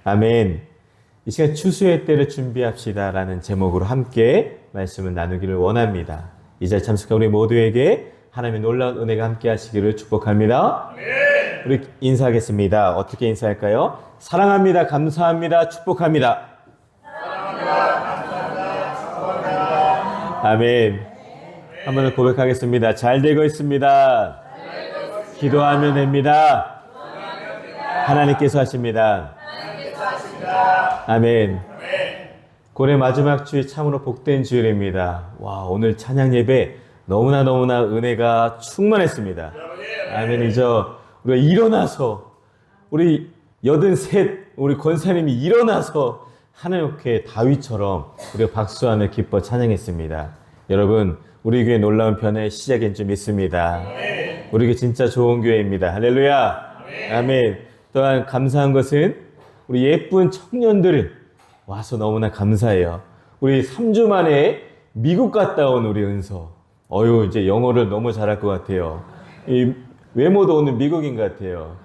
아멘. 이 시간 추수의 때를 준비합시다 라는 제목으로 함께 말씀을 나누기를 원합니다. 이 자리에 참석한 우리 모두에게 하나님의 놀라운 은혜가 함께 하시기를 축복합니다. 우리 인사하겠습니다. 어떻게 인사할까요? 사랑합니다. 감사합니다. 축복합니다. 아멘. 한 번 더 고백하겠습니다. 잘 되고 있습니다. 기도하면 됩니다. 하나님께서 하십니다. 아멘. 올해 마지막 주일 참으로 복된 주일입니다. 와, 오늘 찬양 예배 너무나 은혜가 충만했습니다. 아멘이죠. 우리가 일어나서 우리 83 우리 권사님이 일어나서 하나님께 다윗처럼 우리가 박수하며 기뻐 찬양했습니다. 여러분, 우리 교회 놀라운 편의 시작인 줄 믿습니다. 우리 교회 진짜 좋은 교회입니다. 할렐루야. 아멘. 또한 감사한 것은 우리 예쁜 청년들 와서 너무나 감사해요. 우리 3주 만에 미국 갔다 온 우리 은서. 이제 영어를 너무 잘할 것 같아요. 이 외모도 오늘 미국인 것 같아요.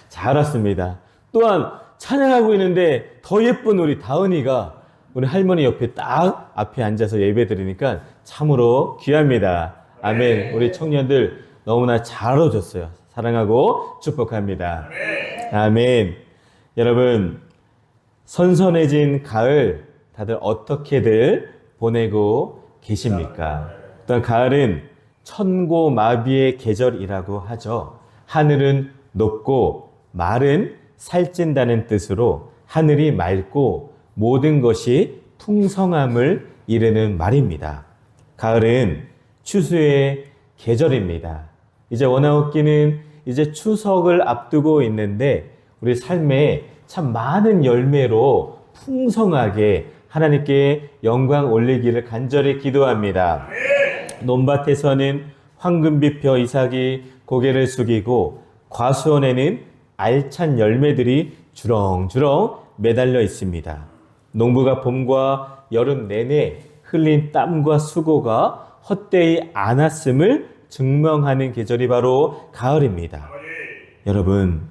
잘 왔습니다. 또한 찬양하고 있는데 더 예쁜 우리 다은이가 우리 할머니 옆에 딱 앞에 앉아서 예배 드리니까 참으로 귀합니다. 아멘. 우리 청년들 너무나 잘 오셨어요. 사랑하고 축복합니다. 아멘. 여러분, 선선해진 가을 다들 어떻게들 보내고 계십니까? 또한 가을은 천고마비의 계절이라고 하죠. 하늘은 높고 말은 살찐다는 뜻으로 하늘이 맑고 모든 것이 풍성함을 이르는 말입니다. 가을은 추수의 계절입니다. 이제 원하옵기는 이제 추석을 앞두고 있는데 우리 삶에 참 많은 열매로 풍성하게 하나님께 영광 올리기를 간절히 기도합니다. 논밭에서는 황금빛 벼 이삭이 고개를 숙이고 과수원에는 알찬 열매들이 주렁주렁 매달려 있습니다. 농부가 봄과 여름 내내 흘린 땀과 수고가 헛되이 않았음을 증명하는 계절이 바로 가을입니다. 여러분,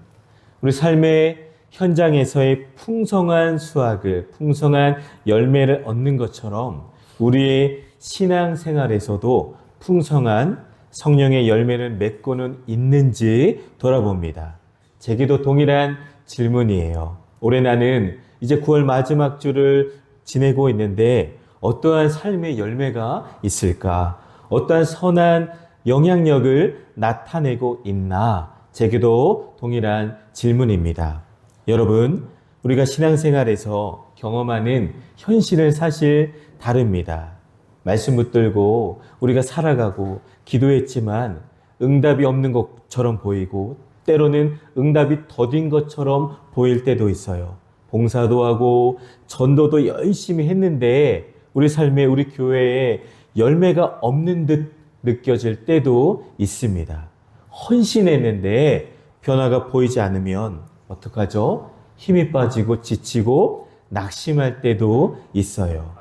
우리 삶의 현장에서의 풍성한 수확을, 풍성한 열매를 얻는 것처럼 우리의 신앙생활에서도 풍성한 성령의 열매를 맺고는 있는지 돌아봅니다. 제게도 동일한 질문이에요. 올해 나는 이제 9월 마지막 주를 지내고 있는데 어떠한 삶의 열매가 있을까? 어떠한 선한 영향력을 나타내고 있나? 제게도 동일한 질문입니다. 여러분, 우리가 신앙생활에서 경험하는 현실은 사실 다릅니다. 말씀 붙들고 우리가 살아가고 기도했지만 응답이 없는 것처럼 보이고 때로는 응답이 더딘 것처럼 보일 때도 있어요. 봉사도 하고 전도도 열심히 했는데 우리 삶에 우리 교회에 열매가 없는 듯 느껴질 때도 있습니다. 헌신했는데 변화가 보이지 않으면 어떡하죠? 힘이 빠지고 지치고 낙심할 때도 있어요.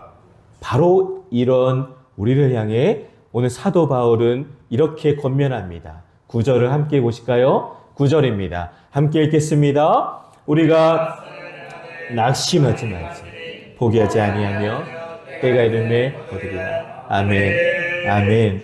바로 이런 우리를 향해 오늘 사도 바울은 이렇게 권면합니다. 9절을 함께 보실까요? 9절입니다. 함께 읽겠습니다. 우리가 낙심하지 말지 포기하지 아니하며 때가 이름에 거두리라. 아멘. 아멘.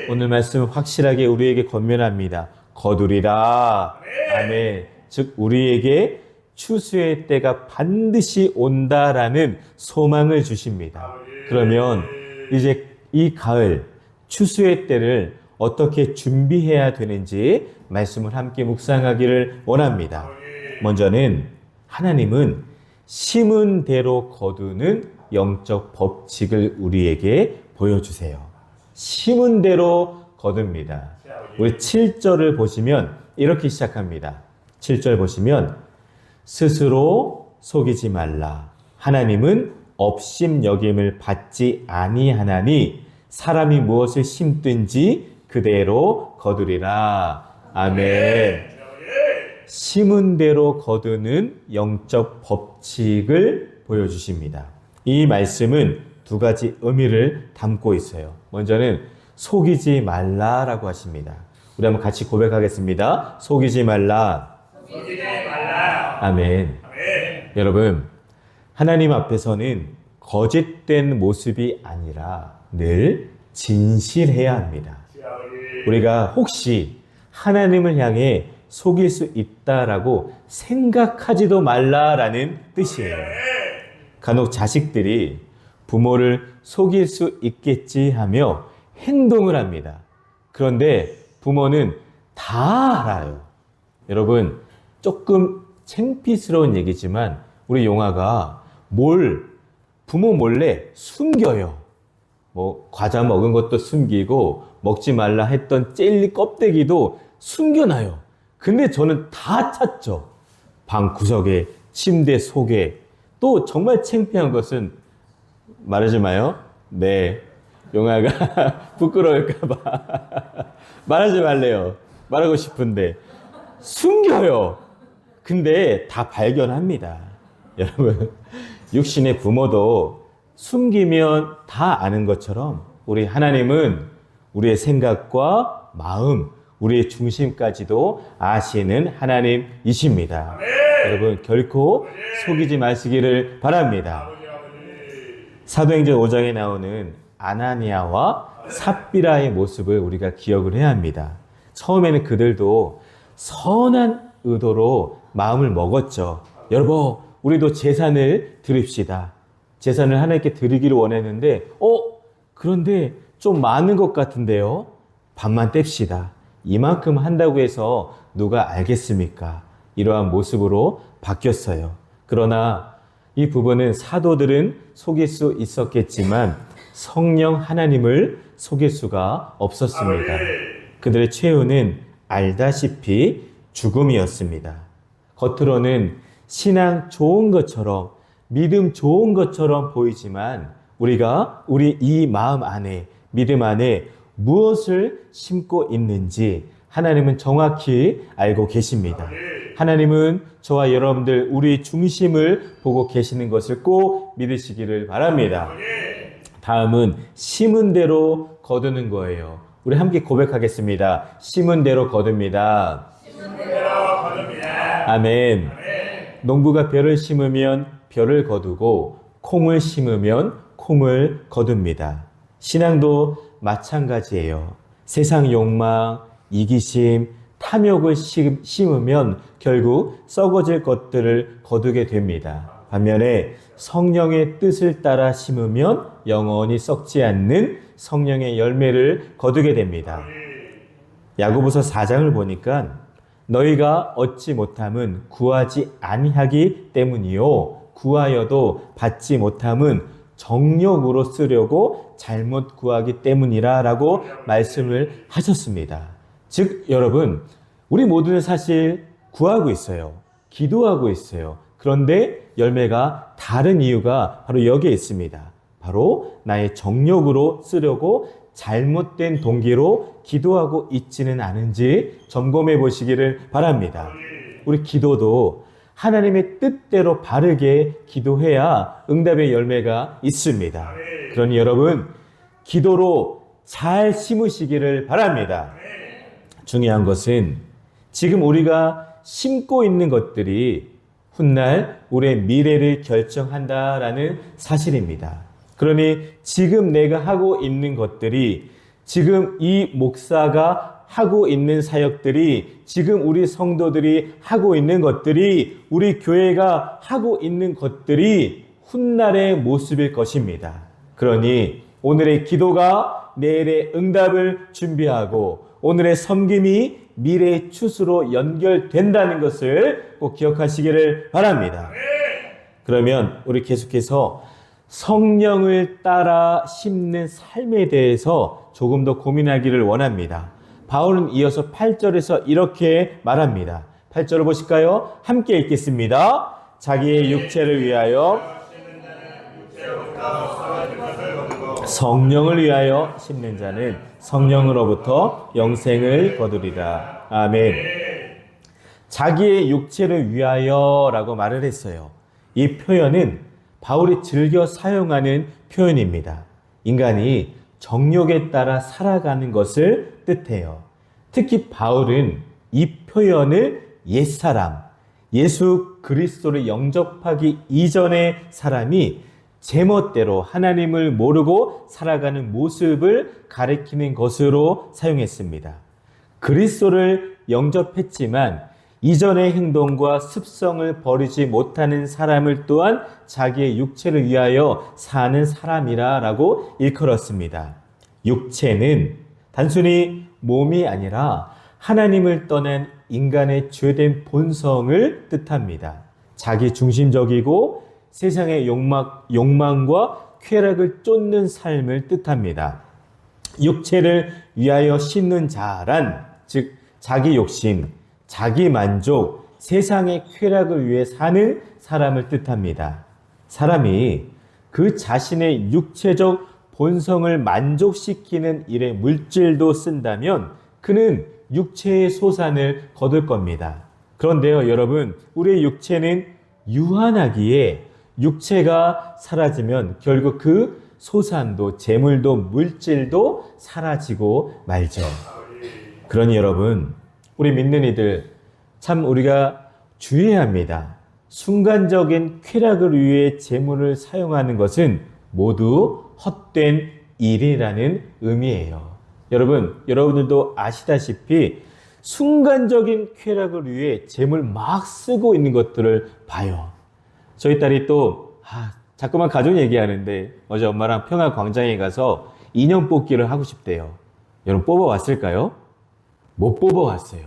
오늘 말씀 확실하게 우리에게 권면합니다. 거두리라. 아멘. 즉 우리에게 추수의 때가 반드시 온다라는 소망을 주십니다. 그러면 이제 이 가을 추수의 때를 어떻게 준비해야 되는지 말씀을 함께 묵상하기를 원합니다. 먼저는 하나님은 심은 대로 거두는 영적 법칙을 우리에게 보여주세요. 심은 대로 거둡니다. 우리 7절을 보시면 이렇게 시작합니다. 7절 보시면 스스로 속이지 말라. 하나님은 업심여김을 받지 아니하나니 사람이 무엇을 심든지 그대로 거두리라. 아멘. 심은 대로 거두는 영적 법칙을 보여주십니다. 이 말씀은 두 가지 의미를 담고 있어요. 먼저는 속이지 말라라고 하십니다. 우리 한번 같이 고백하겠습니다. 속이지 말라. 속이지 말라. 아멘. 아멘. 여러분, 하나님 앞에서는 거짓된 모습이 아니라 늘 진실해야 합니다. 우리가 혹시 하나님을 향해 속일 수 있다라고 생각하지도 말라라는 뜻이에요. 간혹 자식들이 부모를 속일 수 있겠지 하며 행동을 합니다. 그런데 부모는 다 알아요. 여러분, 조금 창피스러운 얘기지만 우리 용아가 부모 몰래 숨겨요. 과자 먹은 것도 숨기고 먹지 말라 했던 젤리 껍데기도 숨겨놔요. 근데 저는 다 찾죠. 방 구석에, 침대 속에. 또 정말 창피한 것은 말하지 마요. 네, 용아가 부끄러울까봐 말하지 말래요. 말하고 싶은데 숨겨요. 근데 다 발견합니다. 여러분, 육신의 부모도 숨기면 다 아는 것처럼 우리 하나님은 우리의 생각과 마음, 우리의 중심까지도 아시는 하나님이십니다. 여러분, 결코 속이지 마시기를 바랍니다. 사도행전 5장에 나오는 아나니아와 삽비라의 모습을 우리가 기억을 해야 합니다. 처음에는 그들도 선한 의도로 마음을 먹었죠. 여러분, 우리도 제사를 드립시다. 제사를 하나님께 드리기를 원했는데 그런데 좀 많은 것 같은데요. 반만 뗍시다. 이만큼 한다고 해서 누가 알겠습니까? 이러한 모습으로 바뀌었어요. 그러나 이 부분은 사도들은 속일 수 있었겠지만 성령 하나님을 속일 수가 없었습니다. 그들의 최후는 알다시피 죽음이었습니다. 겉으로는 신앙 좋은 것처럼, 믿음 좋은 것처럼 보이지만 우리 이 마음 안에, 믿음 안에 무엇을 심고 있는지 하나님은 정확히 알고 계십니다. 하나님은 저와 여러분들 우리 중심을 보고 계시는 것을 꼭 믿으시기를 바랍니다. 다음은 심은 대로 거두는 거예요. 우리 함께 고백하겠습니다. 심은 대로 거둡니다. 아멘. 농부가 벼를 심으면 벼를 거두고 콩을 심으면 콩을 거둡니다. 신앙도 마찬가지예요. 세상 욕망, 이기심, 탐욕을 심으면 결국 썩어질 것들을 거두게 됩니다. 반면에 성령의 뜻을 따라 심으면 영원히 썩지 않는 성령의 열매를 거두게 됩니다. 야고보서 4장을 보니까 너희가 얻지 못함은 구하지 아니하기 때문이요 구하여도 받지 못함은 정욕으로 쓰려고 잘못 구하기 때문이라 라고 말씀을 하셨습니다. 즉 여러분, 우리 모두는 사실 구하고 있어요. 기도하고 있어요. 그런데 열매가 다른 이유가 바로 여기에 있습니다. 바로 나의 정욕으로 쓰려고 잘못된 동기로 기도하고 있지는 않은지 점검해 보시기를 바랍니다. 우리 기도도 하나님의 뜻대로 바르게 기도해야 응답의 열매가 있습니다. 그러니 여러분, 기도로 잘 심으시기를 바랍니다. 중요한 것은 지금 우리가 심고 있는 것들이 훗날 우리의 미래를 결정한다라는 사실입니다. 그러니 지금 내가 하고 있는 것들이, 지금 이 목사가 하고 있는 사역들이, 지금 우리 성도들이 하고 있는 것들이, 우리 교회가 하고 있는 것들이 훗날의 모습일 것입니다. 그러니 오늘의 기도가 내일의 응답을 준비하고 오늘의 섬김이 미래의 추수로 연결된다는 것을 꼭 기억하시기를 바랍니다. 그러면 우리 계속해서 성령을 따라 심는 삶에 대해서 조금 더 고민하기를 원합니다. 바울은 이어서 8절에서 이렇게 말합니다. 8절을 보실까요? 함께 읽겠습니다. 자기의 육체를 위하여 성령을 위하여 심는 자는 성령으로부터 영생을 거두리라. 아멘. 자기의 육체를 위하여 라고 말을 했어요. 이 표현은 바울이 즐겨 사용하는 표현입니다. 인간이 정욕에 따라 살아가는 것을 뜻해요. 특히 바울은 이 표현을 옛사람, 예수 그리스도를 영접하기 이전의 사람이 제멋대로 하나님을 모르고 살아가는 모습을 가리키는 것으로 사용했습니다. 그리스도를 영접했지만 이전의 행동과 습성을 버리지 못하는 사람을 또한 자기의 육체를 위하여 사는 사람이라고 일컬었습니다. 육체는 단순히 몸이 아니라 하나님을 떠난 인간의 죄된 본성을 뜻합니다. 자기 중심적이고 세상의 욕망과 쾌락을 쫓는 삶을 뜻합니다. 육체를 위하여 씻는 자란, 즉 자기 욕심, 자기 만족, 세상의 쾌락을 위해 사는 사람을 뜻합니다. 사람이 그 자신의 육체적 본성을 만족시키는 일에 물질도 쓴다면 그는 육체의 소산을 거둘 겁니다. 그런데요, 여러분, 우리의 육체는 유한하기에 육체가 사라지면 결국 그 소산도, 재물도, 물질도 사라지고 말죠. 그러니 여러분, 우리 믿는 이들 참 우리가 주의해야 합니다. 순간적인 쾌락을 위해 재물을 사용하는 것은 모두 헛된 일이라는 의미예요. 여러분들도 아시다시피 순간적인 쾌락을 위해 재물 막 쓰고 있는 것들을 봐요. 저희 딸이 또 자꾸만 가족 얘기하는데 어제 엄마랑 평화광장에 가서 인형 뽑기를 하고 싶대요. 여러분 뽑아왔을까요? 못 뽑아왔어요.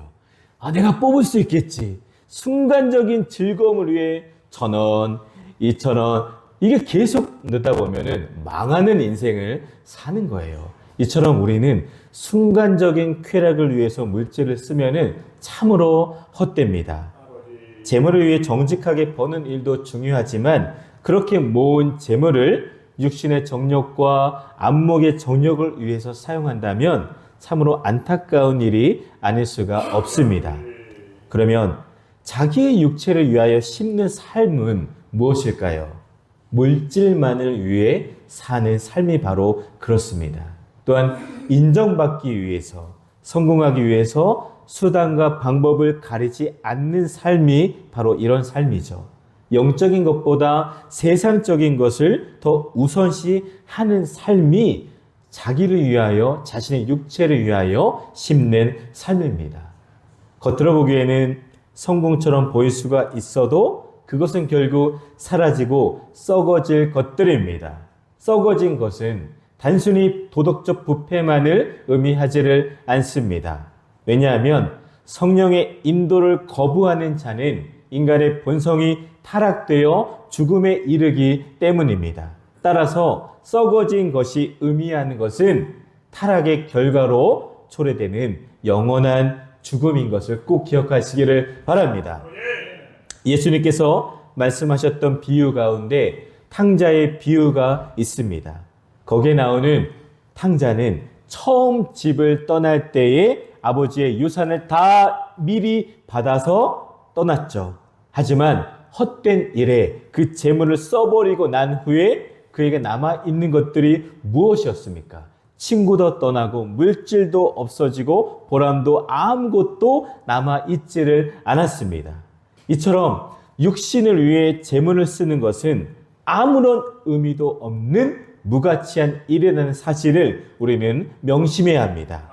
내가 뽑을 수 있겠지. 순간적인 즐거움을 위해 1,000원, 2,000원 이게 계속 넣다 보면은 망하는 인생을 사는 거예요. 이처럼 우리는 순간적인 쾌락을 위해서 물질을 쓰면은 참으로 헛됩니다. 재물을 위해 정직하게 버는 일도 중요하지만 그렇게 모은 재물을 육신의 정욕과 안목의 정욕을 위해서 사용한다면 참으로 안타까운 일이 아닐 수가 없습니다. 그러면 자기의 육체를 위하여 심는 삶은 무엇일까요? 물질만을 위해 사는 삶이 바로 그렇습니다. 또한 인정받기 위해서, 성공하기 위해서 수단과 방법을 가리지 않는 삶이 바로 이런 삶이죠. 영적인 것보다 세상적인 것을 더 우선시하는 삶이 자기를 위하여, 자신의 육체를 위하여 심는 삶입니다. 겉으로 보기에는 성공처럼 보일 수가 있어도 그것은 결국 사라지고 썩어질 것들입니다. 썩어진 것은 단순히 도덕적 부패만을 의미하지를 않습니다. 왜냐하면 성령의 인도를 거부하는 자는 인간의 본성이 타락되어 죽음에 이르기 때문입니다. 따라서 썩어진 것이 의미하는 것은 타락의 결과로 초래되는 영원한 죽음인 것을 꼭 기억하시기를 바랍니다. 예수님께서 말씀하셨던 비유 가운데 탕자의 비유가 있습니다. 거기에 나오는 탕자는 처음 집을 떠날 때에 아버지의 유산을 다 미리 받아서 떠났죠. 하지만 헛된 일에 그 재물을 써버리고 난 후에 그에게 남아있는 것들이 무엇이었습니까? 친구도 떠나고 물질도 없어지고 보람도 아무것도 남아있지를 않았습니다. 이처럼 육신을 위해 재물을 쓰는 것은 아무런 의미도 없는 무가치한 일이라는 사실을 우리는 명심해야 합니다.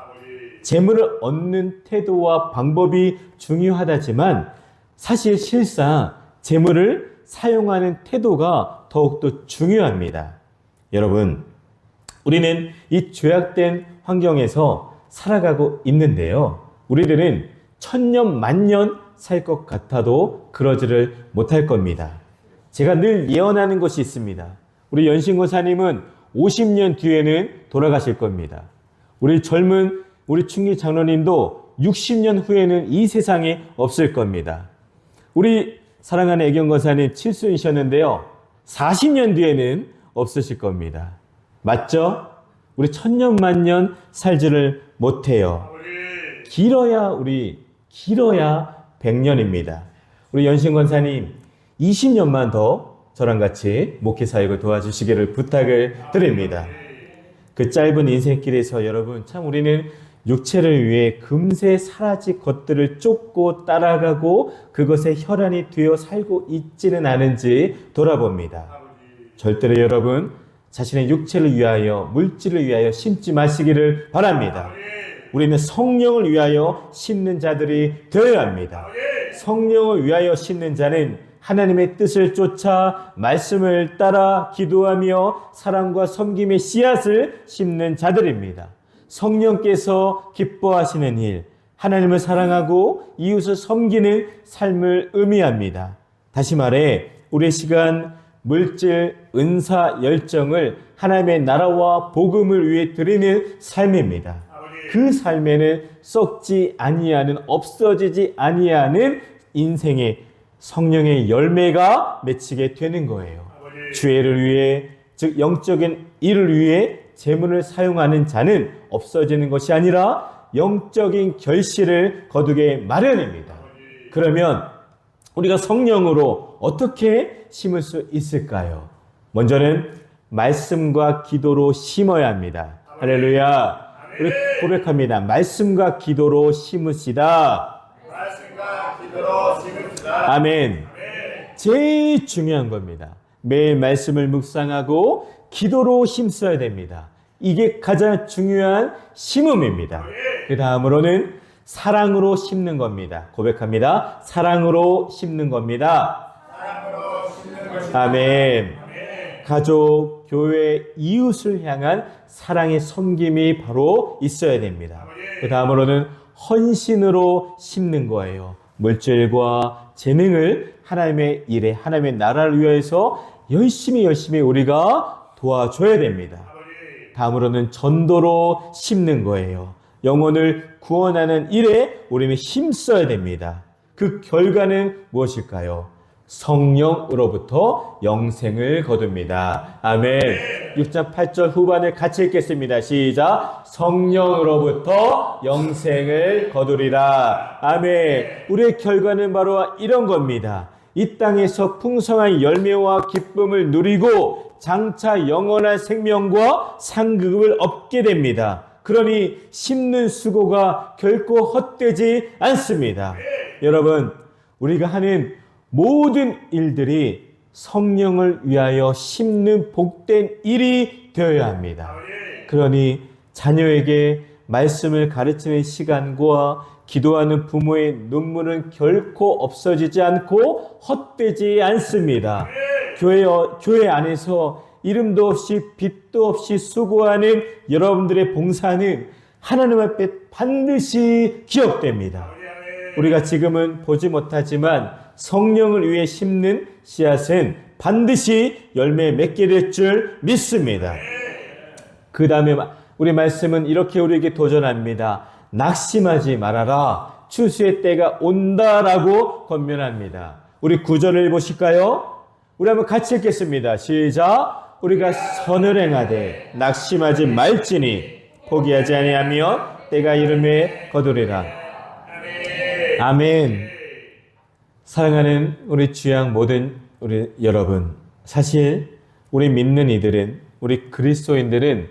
재물을 얻는 태도와 방법이 중요하다지만 사실 실상 재물을 사용하는 태도가 더욱더 중요합니다. 여러분, 우리는 이 죄악된 환경에서 살아가고 있는데요. 우리들은 천년 만년 살 것 같아도 그러지를 못할 겁니다. 제가 늘 예언하는 것이 있습니다. 우리 연신고사님은 50년 뒤에는 돌아가실 겁니다. 우리 젊은 우리 충기 장로님도 60년 후에는 이 세상에 없을 겁니다. 우리 사랑하는 애경거사님 칠순이셨는데요. 40년 뒤에는 없으실 겁니다. 맞죠? 우리 천년 만년 살지를 못해요. 길어야 100년입니다. 우리 연신권사님 20년만 더 저랑 같이 목회 사역을 도와주시기를 부탁을 드립니다. 그 짧은 인생길에서 여러분 참 우리는 육체를 위해 금세 사라질 것들을 쫓고 따라가고 그것에 혈안이 되어 살고 있지는 않은지 돌아봅니다. 절대로 여러분 자신의 육체를 위하여 물질을 위하여 심지 마시기를 바랍니다. 우리는 성령을 위하여 심는 자들이 되어야 합니다. 성령을 위하여 심는 자는 하나님의 뜻을 쫓아 말씀을 따라 기도하며 사랑과 섬김의 씨앗을 심는 자들입니다. 성령께서 기뻐하시는 일, 하나님을 사랑하고 이웃을 섬기는 삶을 의미합니다. 다시 말해 우리의 시간, 물질, 은사, 열정을 하나님의 나라와 복음을 위해 드리는 삶입니다. 그 삶에는 썩지 아니하는, 없어지지 아니하는 인생의 성령의 열매가 맺히게 되는 거예요. 주의를 위해, 즉 영적인 일을 위해 재물을 사용하는 자는 없어지는 것이 아니라 영적인 결실을 거두게 마련입니다. 그러면 우리가 성령으로 어떻게 심을 수 있을까요? 먼저는 말씀과 기도로 심어야 합니다. 할렐루야. 우리 고백합니다. 말씀과 기도로 심으시다. 말씀과 기도로 심읍시다. 아멘. 제일 중요한 겁니다. 매일 말씀을 묵상하고 기도로 힘써야 됩니다. 이게 가장 중요한 심음입니다. 그 다음으로는 사랑으로 심는 겁니다. 고백합니다. 사랑으로 심는 겁니다. 아멘. 가족, 교회, 이웃을 향한 사랑의 섬김이 바로 있어야 됩니다. 그 다음으로는 헌신으로 심는 거예요. 물질과 재능을 하나님의 일에, 하나님의 나라를 위해서 열심히 우리가 도와줘야 됩니다. 다음으로는 전도로 심는 거예요. 영혼을 구원하는 일에 우리는 힘써야 됩니다. 그 결과는 무엇일까요? 성령으로부터 영생을 거둡니다. 아멘. 6장 8절 후반을 같이 읽겠습니다. 시작. 성령으로부터 영생을 거두리라. 아멘. 우리의 결과는 바로 이런 겁니다. 이 땅에서 풍성한 열매와 기쁨을 누리고 장차 영원한 생명과 상급을 얻게 됩니다. 그러니 심는 수고가 결코 헛되지 않습니다. 여러분, 우리가 하는 모든 일들이 성령을 위하여 심는 복된 일이 되어야 합니다. 그러니 자녀에게 말씀을 가르치는 시간과 기도하는 부모의 눈물은 결코 없어지지 않고 헛되지 않습니다. 교회 안에서 이름도 없이 빛도 없이 수고하는 여러분들의 봉사는 하나님 앞에 반드시 기억됩니다. 우리가 지금은 보지 못하지만 성령을 위해 심는 씨앗은 반드시 열매 맺게 될 줄 믿습니다. 그 다음에 우리 말씀은 이렇게 우리에게 도전합니다. 낙심하지 말아라. 추수의 때가 온다라고 권면합니다. 우리 9절을 보실까요? 우리 한번 같이 읽겠습니다. 시작. 우리가 선을 행하되 낙심하지 말지니 포기하지 아니하며 때가 이름에 거두리라. 아멘. 사랑하는 우리 주양 모든 우리 여러분, 사실 우리 믿는 이들은, 우리 그리스도인들은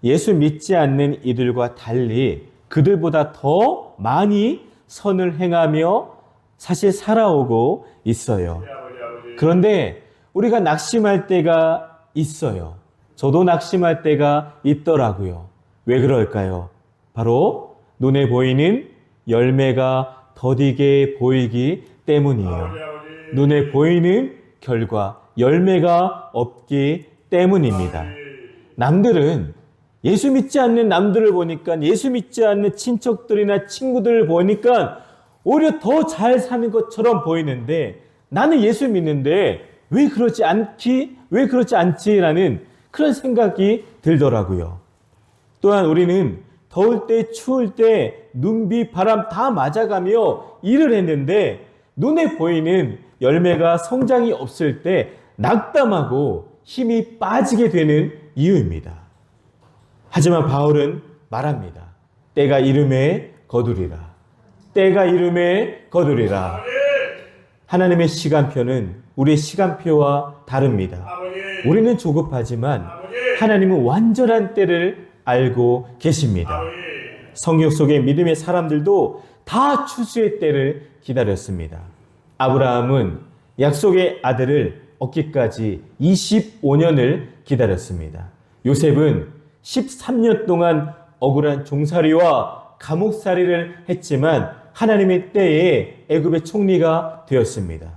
예수 믿지 않는 이들과 달리 그들보다 더 많이 선을 행하며 사실 살아오고 있어요. 그런데 우리가 낙심할 때가 있어요. 저도 낙심할 때가 있더라고요. 왜 그럴까요? 바로 눈에 보이는 열매가 더디게 보이기 때문이에요. 눈에 보이는 결과, 열매가 없기 때문입니다. 남들은 예수 믿지 않는 남들을 보니까, 예수 믿지 않는 친척들이나 친구들을 보니까 오히려 더 잘 사는 것처럼 보이는데 나는 예수 믿는데 왜 그렇지 않지라는 그런 생각이 들더라고요. 또한 우리는 더울 때, 추울 때, 눈비, 바람 다 맞아가며 일을 했는데 눈에 보이는 열매가 성장이 없을 때 낙담하고 힘이 빠지게 되는 이유입니다. 하지만 바울은 말합니다. 때가 이름에 거두리라. 때가 이름에 거두리라. 하나님의 시간표는 우리의 시간표와 다릅니다. 우리는 조급하지만 하나님은 완전한 때를 알고 계십니다. 성경 속의 믿음의 사람들도 다 추수의 때를 기다렸습니다. 아브라함은 약속의 아들을 얻기까지 25년을 기다렸습니다. 요셉은 13년 동안 억울한 종살이와 감옥살이를 했지만 하나님의 때에 애굽의 총리가 되었습니다.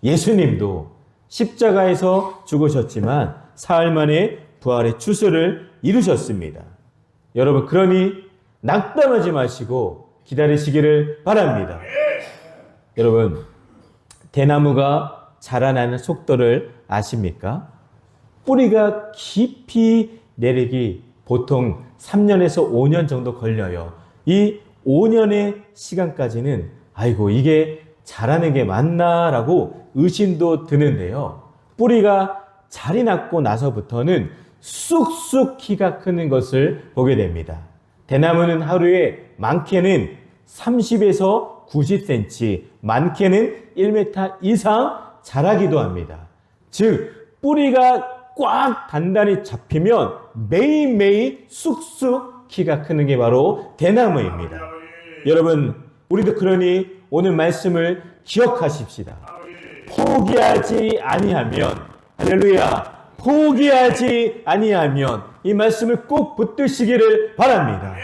예수님도 십자가에서 죽으셨지만 사흘 만에 부활의 추수를 이루셨습니다. 여러분, 그러니 낙담하지 마시고 기다리시기를 바랍니다. 여러분, 대나무가 자라나는 속도를 아십니까? 뿌리가 깊이 내리기 보통 3년에서 5년 정도 걸려요. 이 5년의 시간까지는 아이고 이게 자라는 게 맞나라고 의심도 드는데요. 뿌리가 자리 났고 나서부터는 쑥쑥 키가 크는 것을 보게 됩니다. 대나무는 하루에 많게는 30에서 90cm, 많게는 1m 이상 자라기도 합니다. 즉 뿌리가 꽉 단단히 잡히면 매일매일 쑥쑥 키가 크는 게 바로 대나무입니다. 여러분, 우리도 그러니 오늘 말씀을 기억하십시다. 포기하지 아니하면, 할렐루야, 포기하지 아니하면 이 말씀을 꼭 붙드시기를 바랍니다.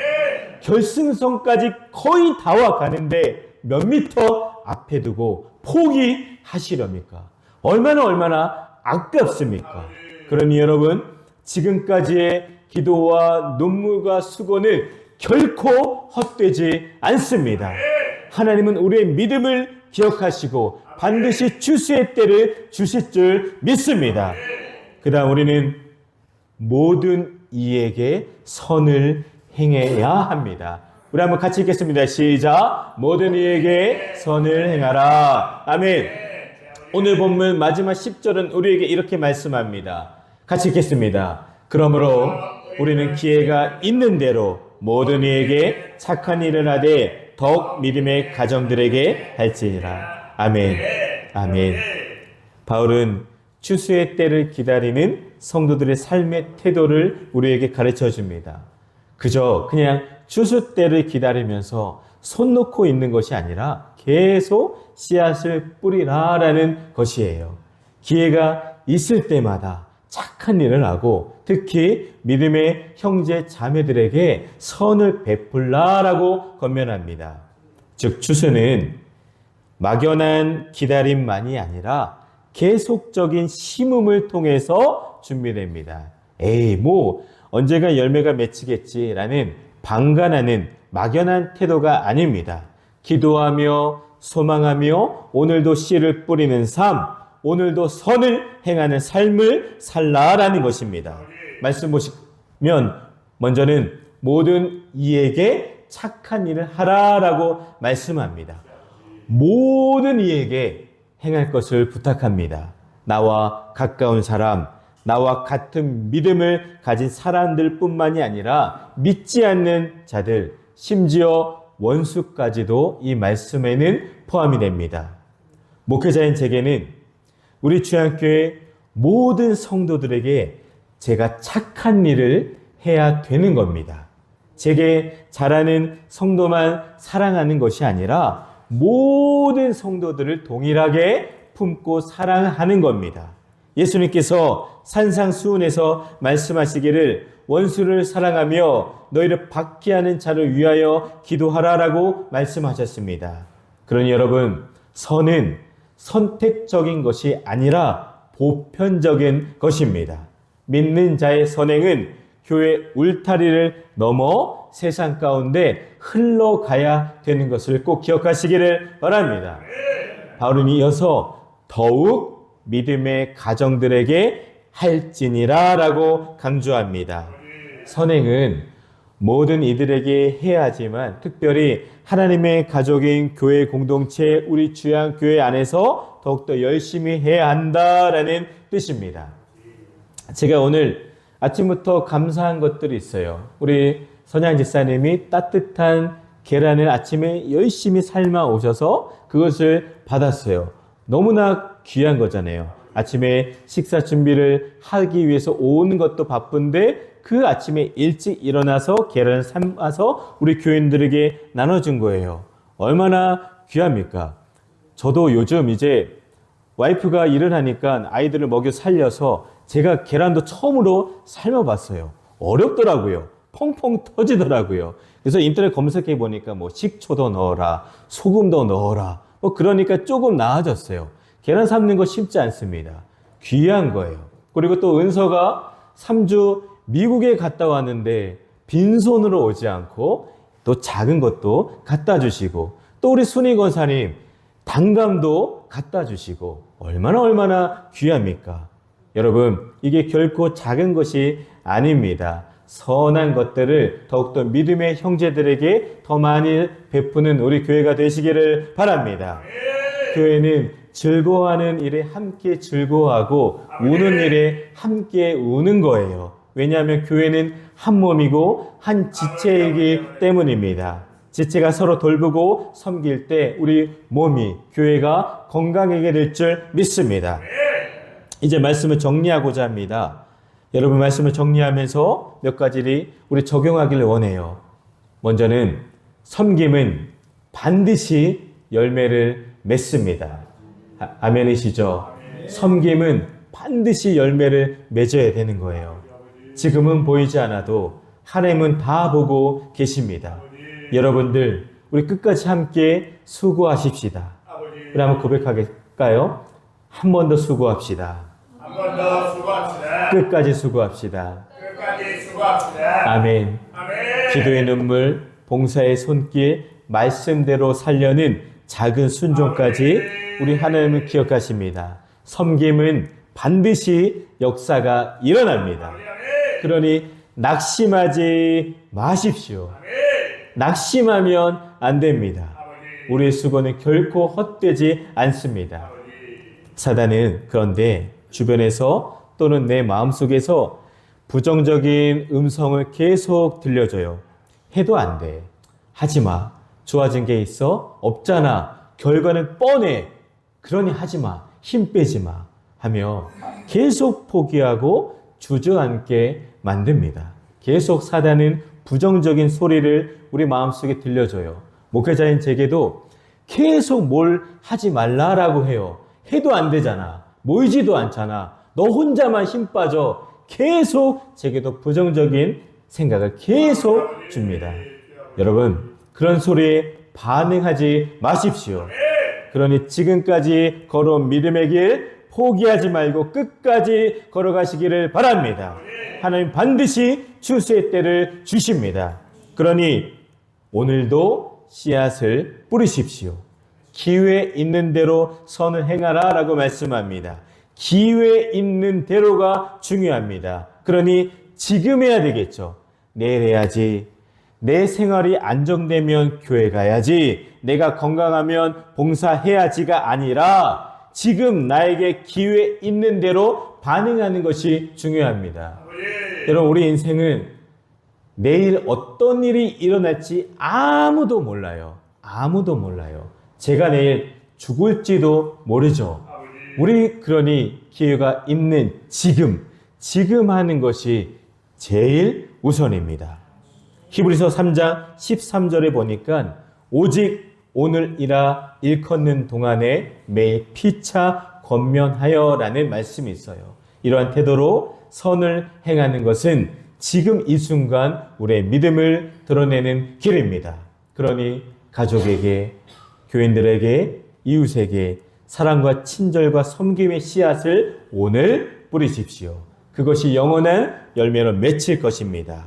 결승선까지 거의 다 와 가는데 몇 미터 앞에 두고 포기하시렵니까? 얼마나 아깝습니까? 그러니 여러분, 지금까지의 기도와 눈물과 수고는 결코 헛되지 않습니다. 하나님은 우리의 믿음을 기억하시고 반드시 추수의 때를 주실 줄 믿습니다. 그 다음 우리는 모든 이에게 선을 행해야 합니다. 우리 한번 같이 읽겠습니다. 시작. 모든 이에게 선을 행하라. 아멘. 오늘 본문 마지막 10절은 우리에게 이렇게 말씀합니다. 같이 읽겠습니다. 그러므로 우리는 기회가 있는 대로 모든 이에게 착한 일을 하되 더욱 믿음의 가정들에게 할지니라. 아멘. 아멘. 바울은 추수의 때를 기다리는 성도들의 삶의 태도를 우리에게 가르쳐 줍니다. 그저 그냥 추수 때를 기다리면서 손 놓고 있는 것이 아니라 계속 씨앗을 뿌리라라는 것이에요. 기회가 있을 때마다 착한 일을 하고 특히 믿음의 형제 자매들에게 선을 베풀라라고 권면합니다. 즉 추수는 막연한 기다림만이 아니라 계속적인 심음을 통해서 준비됩니다. 에이 뭐 언젠가 열매가 맺히겠지라는 방관하는 막연한 태도가 아닙니다. 기도하며 소망하며 오늘도 씨를 뿌리는 삶, 오늘도 선을 행하는 삶을 살라라는 것입니다. 말씀 보시면 먼저는 모든 이에게 착한 일을 하라라고 말씀합니다. 모든 이에게 행할 것을 부탁합니다. 나와 가까운 사람, 나와 같은 믿음을 가진 사람들 뿐만이 아니라 믿지 않는 자들, 심지어 원수까지도 이 말씀에는 포함이 됩니다. 목회자인 제게는 우리 주양교회 모든 성도들에게 제가 착한 일을 해야 되는 겁니다. 제게 잘하는 성도만 사랑하는 것이 아니라 모든 성도들을 동일하게 품고 사랑하는 겁니다. 예수님께서 산상수훈에서 말씀하시기를 원수를 사랑하며 너희를 박해하는 자를 위하여 기도하라라고 말씀하셨습니다. 그러니 여러분, 선은 선택적인 것이 아니라 보편적인 것입니다. 믿는 자의 선행은 교회 울타리를 넘어 세상 가운데 흘러가야 되는 것을 꼭 기억하시기를 바랍니다. 바울은 이어서 더욱 믿음의 가정들에게 할지니라 라고 강조합니다. 선행은 모든 이들에게 해야 하지만 특별히 하나님의 가족인 교회 공동체 우리 주양교회 안에서 더욱더 열심히 해야 한다라는 뜻입니다. 제가 오늘 아침부터 감사한 것들이 있어요. 우리 선양 집사님이 따뜻한 계란을 아침에 열심히 삶아 오셔서 그것을 받았어요. 너무나 귀한 거잖아요. 아침에 식사 준비를 하기 위해서 오는 것도 바쁜데 그 아침에 일찍 일어나서 계란을 삶아서 우리 교인들에게 나눠준 거예요. 얼마나 귀합니까? 저도 요즘 이제 와이프가 일을 하니까 아이들을 먹여 살려서 제가 계란도 처음으로 삶아봤어요. 어렵더라고요. 펑펑 터지더라고요. 그래서 인터넷 검색해 보니까 뭐 식초도 넣어라, 소금도 넣어라. 뭐 그러니까 조금 나아졌어요. 계란 삶는 거 쉽지 않습니다. 귀한 거예요. 그리고 또 은서가 3주 미국에 갔다 왔는데 빈손으로 오지 않고 또 작은 것도 갖다 주시고 또 우리 순희 권사님 단감도 갖다 주시고 얼마나 귀합니까? 여러분, 이게 결코 작은 것이 아닙니다. 선한 것들을 더욱더 믿음의 형제들에게 더 많이 베푸는 우리 교회가 되시기를 바랍니다. 교회는 즐거워하는 일에 함께 즐거워하고 우는 일에 함께 우는 거예요. 왜냐하면 교회는 한 몸이고 한 지체이기 때문입니다. 지체가 서로 돌보고 섬길 때 우리 몸이, 교회가 건강하게 될 줄 믿습니다. 이제 말씀을 정리하고자 합니다. 여러분, 말씀을 정리하면서 몇 가지를 우리 적용하기를 원해요. 먼저는 섬김은 반드시 열매를 맺습니다. 아멘이시죠? 섬김은 반드시 열매를 맺어야 되는 거예요. 지금은 보이지 않아도 하나님은 다 보고 계십니다. 여러분들, 우리 끝까지 함께 수고하십시다. 우리 한번 고백하겠까요? 한 번 더 수고합시다. 한 번 더 수고합시다. 끝까지 수고합시다. 끝까지 수고합시다. 아멘. 아멘. 기도의 눈물, 봉사의 손길, 말씀대로 살려는 작은 순종까지 우리 하나님을 기억하십니다. 섬김은 반드시 역사가 일어납니다. 그러니 낙심하지 마십시오. 낙심하면 안 됩니다. 우리의 수고는 결코 헛되지 않습니다. 사단은 그런데 주변에서 또는 내 마음속에서 부정적인 음성을 계속 들려줘요. 해도 안 돼. 하지 마. 좋아진 게 있어? 없잖아. 결과는 뻔해. 그러니 하지 마. 힘 빼지 마. 하며 계속 포기하고 주저앉게 만듭니다. 계속 사단은 부정적인 소리를 우리 마음속에 들려줘요. 목회자인 제게도 계속 뭘 하지 말라라고 해요. 해도 안 되잖아. 모이지도 않잖아. 너 혼자만 힘 빠져. 계속 제게도 부정적인 생각을 계속 줍니다. 여러분, 그런 소리에 반응하지 마십시오. 그러니 지금까지 걸어온 믿음의 길 포기하지 말고 끝까지 걸어가시기를 바랍니다. 하나님 반드시 추수의 때를 주십니다. 그러니 오늘도 씨앗을 뿌리십시오. 기회 있는 대로 선을 행하라 라고 말씀합니다. 기회 있는 대로가 중요합니다. 그러니 지금 해야 되겠죠. 내일 해야지. 내 생활이 안정되면 교회 가야지. 내가 건강하면 봉사해야지가 아니라 지금 나에게 기회 있는 대로 반응하는 것이 중요합니다. 여러분, 우리 인생은 내일 어떤 일이 일어날지 아무도 몰라요. 아무도 몰라요. 제가 내일 죽을지도 모르죠. 우리 그러니 기회가 있는 지금 하는 것이 제일 우선입니다. 히브리서 3장 13절에 보니까 오직 오늘이라 일컫는 동안에 매일 피차 권면하여 라는 말씀이 있어요. 이러한 태도로 선을 행하는 것은 지금 이 순간 우리의 믿음을 드러내는 길입니다. 그러니 가족에게, 교인들에게, 이웃에게 사랑과 친절과 섬김의 씨앗을 오늘 뿌리십시오. 그것이 영원한 열매로 맺힐 것입니다.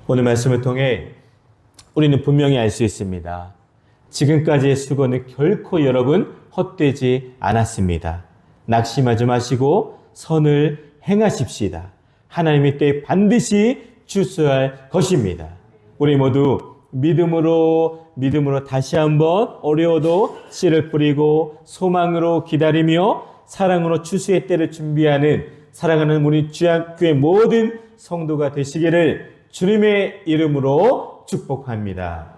오늘 말씀을 통해 우리는 분명히 알 수 있습니다. 지금까지의 수고는 결코 여러분 헛되지 않았습니다. 낙심하지 마시고 선을 행하십시다. 하나님의 때에 반드시 추수할 것입니다. 우리 모두 믿음으로 다시 한번 어려워도 씨를 뿌리고 소망으로 기다리며 사랑으로 추수의 때를 준비하는 사랑하는 우리 주약교회 모든 성도가 되시기를 주님의 이름으로 축복합니다.